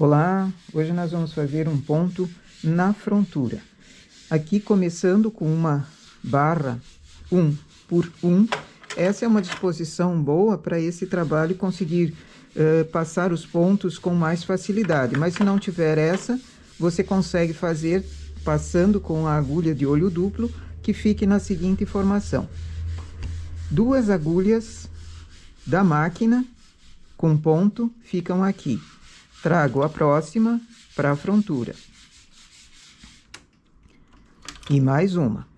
Olá, hoje nós vamos fazer um ponto na frontura. Aqui começando com uma barra 1 por 1. Essa é uma disposição boa para esse trabalho conseguir passar os pontos com mais facilidade. Mas se não tiver essa, você consegue fazer passando com a agulha de olho duplo, que fique na seguinte formação. 2 agulhas da máquina com ponto ficam aqui. Trago a próxima para a frontura. E mais uma.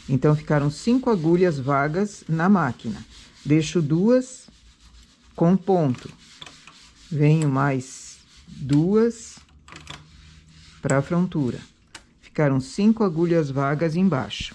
Então, ficaram 5 agulhas vagas na máquina. Deixo 2 com ponto. Venho mais 2 para a frontura. Ficaram 5 agulhas vagas embaixo.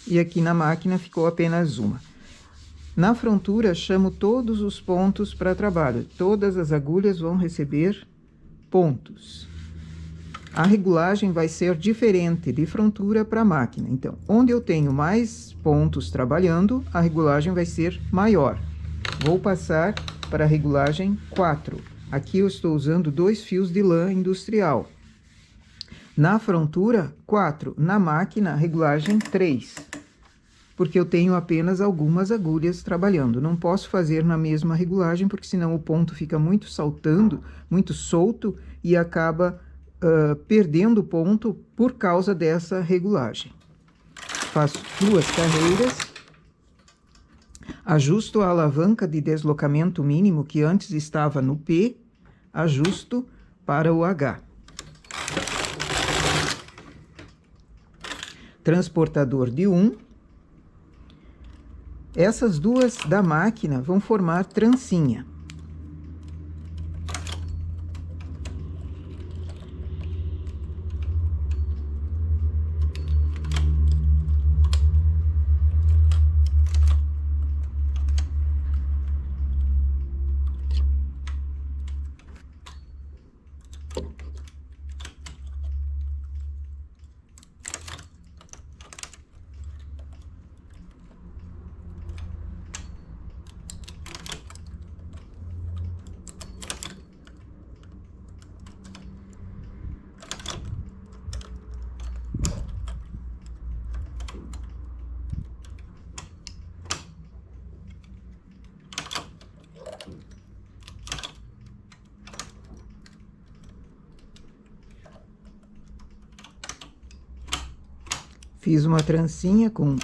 E aqui na máquina ficou apenas uma. Na frontura, chamo todos os pontos para trabalho. Todas as agulhas vão receber pontos. A regulagem vai ser diferente de frontura para máquina. Então, onde eu tenho mais pontos trabalhando, a regulagem vai ser maior. Vou passar para a regulagem 4. Aqui eu estou usando 2 fios de lã industrial. Na frontura, 4. Na máquina, regulagem 3. Porque eu tenho apenas algumas agulhas trabalhando. Não posso fazer na mesma regulagem, porque senão o ponto fica muito saltando, muito solto, e acaba perdendo ponto por causa dessa regulagem. Faço 2 carreiras, ajusto a alavanca de deslocamento mínimo, que antes estava no P, ajusto para o H. Transportador de 1. Essas 2 da máquina vão formar trancinha. Fiz uma trancinha com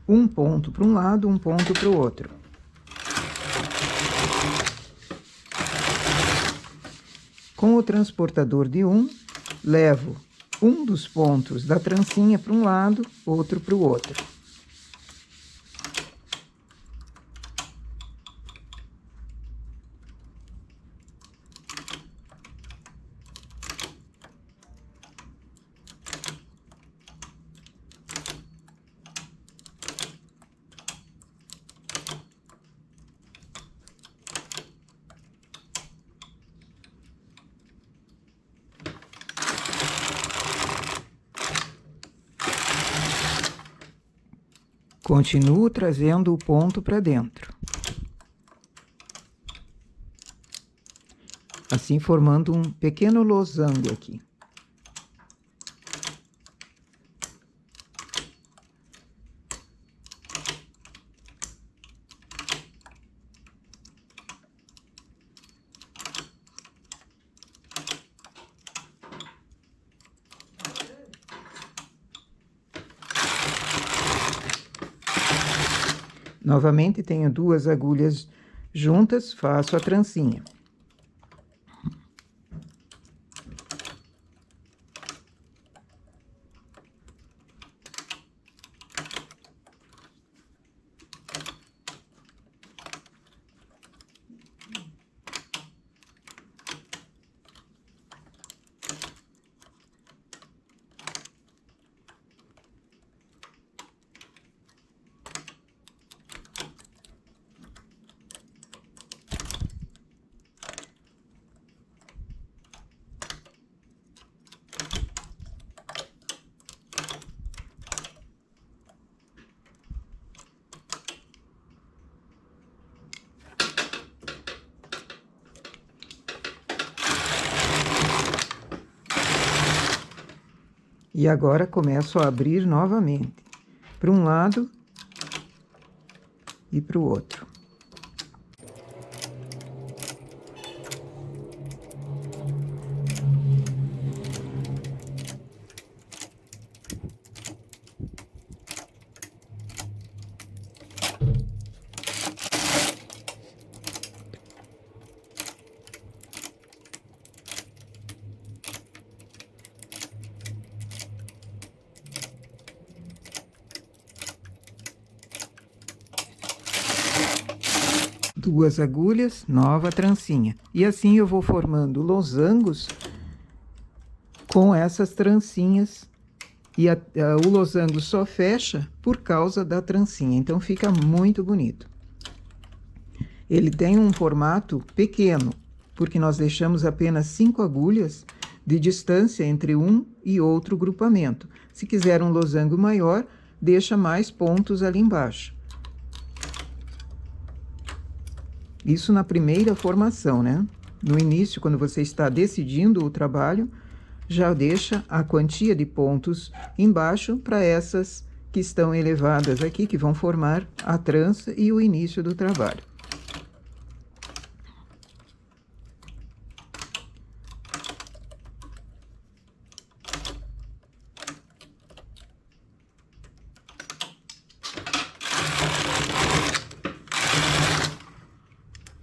um ponto para um lado, um ponto para o outro. Com o transportador de 1, levo um dos pontos da trancinha para um lado, outro para o outro. Continuo trazendo o ponto para dentro. Assim, formando um pequeno losango aqui. Novamente, tenho 2 agulhas juntas, faço a trancinha. E agora começo a abrir novamente, para um lado e para o outro. Duas agulhas, nova trancinha. E assim eu vou formando losangos com essas trancinhas. E o losango só fecha por causa da trancinha, então fica muito bonito. Ele tem um formato pequeno, porque nós deixamos apenas 5 agulhas de distância entre um e outro grupamento. Se quiser um losango maior, deixa mais pontos ali embaixo. Isso na primeira formação, né? No início, quando você está decidindo o trabalho, já deixa a quantia de pontos embaixo para essas que estão elevadas aqui, que vão formar a trança e o início do trabalho.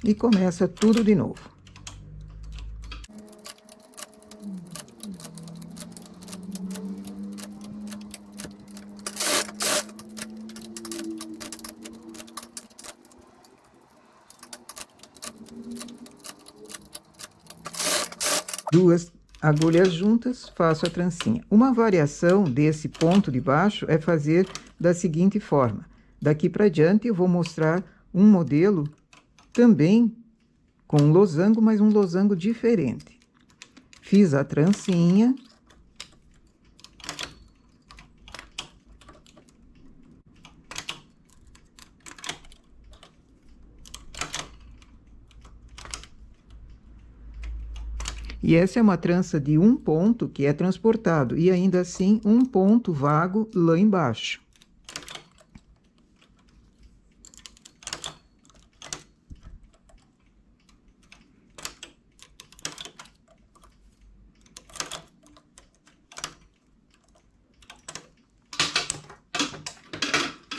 E começa tudo de novo. Duas agulhas juntas, faço a trancinha. Uma variação desse ponto de baixo é fazer da seguinte forma. Daqui para diante eu vou mostrar um modelo também com um losango, mas um losango diferente. Fiz a trancinha. E essa é uma trança de um ponto que é transportado, e ainda assim um ponto vago lá embaixo.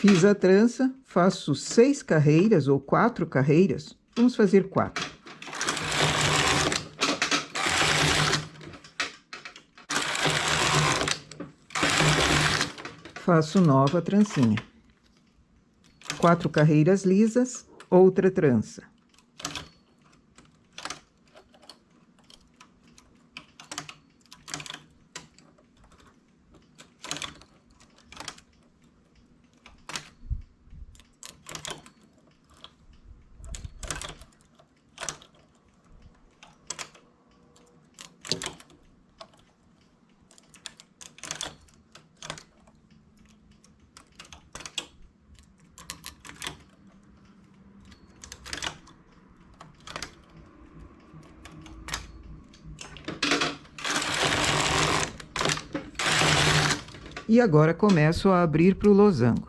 Fiz a trança, faço 6 carreiras ou 4 carreiras. Vamos fazer 4. Faço nova trancinha. 4 carreiras lisas, outra trança. E agora começo a abrir para o losango.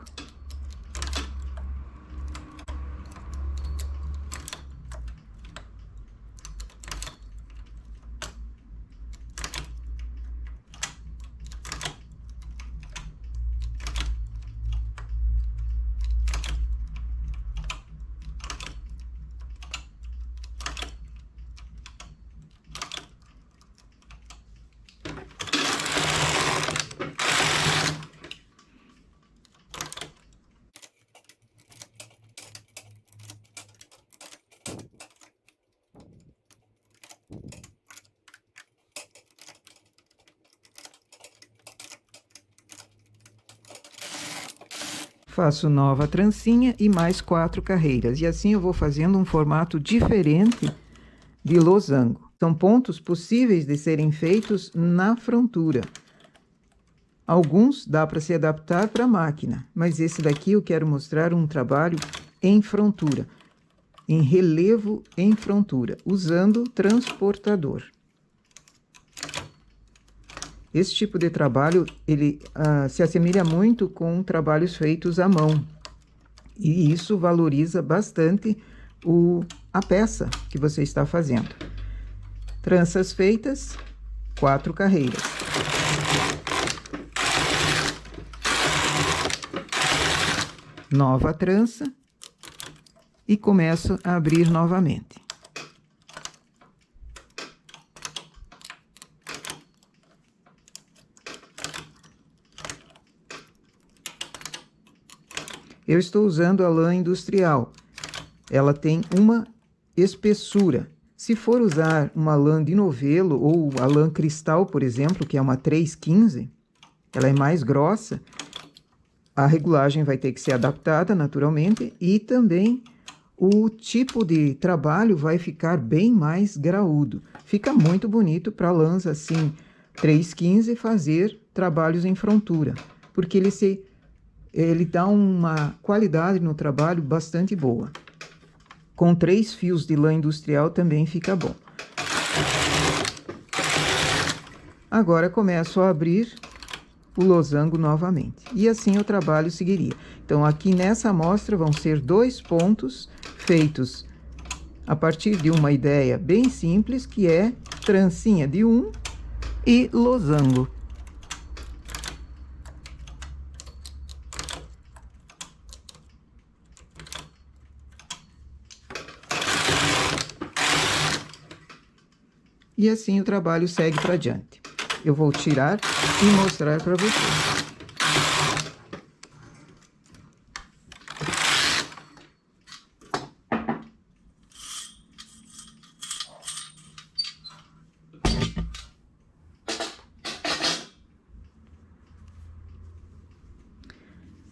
Faço nova trancinha e mais 4 carreiras. E assim eu vou fazendo um formato diferente de losango. São pontos possíveis de serem feitos na frontura. Alguns dá para se adaptar para a máquina, mas esse daqui eu quero mostrar um trabalho em frontura, em relevo em frontura, usando transportador. Esse tipo de trabalho, ele se assemelha muito com trabalhos feitos à mão. E isso valoriza bastante a peça que você está fazendo. Tranças feitas, 4 carreiras. Nova trança e começo a abrir novamente. Eu estou usando a lã industrial. Ela tem uma espessura. Se for usar uma lã de novelo ou a lã cristal, por exemplo, que é uma 315, ela é mais grossa, a regulagem vai ter que ser adaptada naturalmente e também o tipo de trabalho vai ficar bem mais graúdo. Fica muito bonito para lãs assim 315 fazer trabalhos em frontura, porque ele dá uma qualidade no trabalho bastante boa. Com 3 fios de lã industrial também fica bom. Agora começo a abrir o losango novamente. E assim o trabalho seguiria. Então, aqui nessa amostra vão ser 2 pontos feitos a partir de uma ideia bem simples, que é trancinha de 1 e losango. E assim o trabalho segue para diante. Eu vou tirar e mostrar para vocês.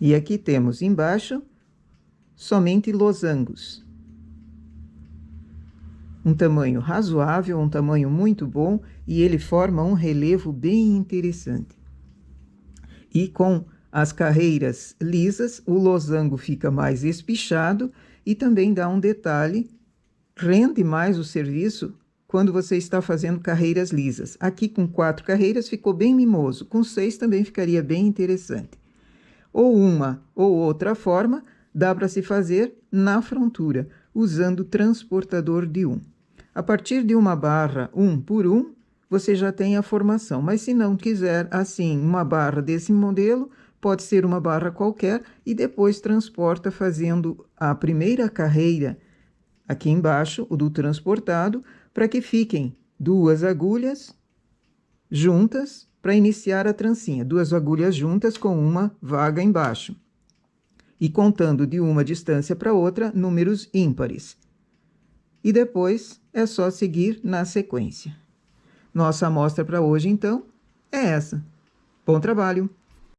E aqui temos embaixo somente losangos. Um tamanho razoável, um tamanho muito bom, e ele forma um relevo bem interessante. E com as carreiras lisas, o losango fica mais espichado e também dá um detalhe, rende mais o serviço quando você está fazendo carreiras lisas. Aqui com 4 carreiras ficou bem mimoso, com 6 também ficaria bem interessante. Ou uma ou outra forma, dá para se fazer na frontura, usando transportador de 1. A partir de uma barra 1 por 1, você já tem a formação. Mas se não quiser, assim, uma barra desse modelo, pode ser uma barra qualquer e depois transporta fazendo a primeira carreira aqui embaixo, o do transportado, para que fiquem 2 agulhas juntas para iniciar a trancinha. 2 agulhas juntas com uma vaga embaixo. E contando de uma distância para outra, números ímpares. E depois é só seguir na sequência. Nossa amostra para hoje, então, é essa. Bom trabalho!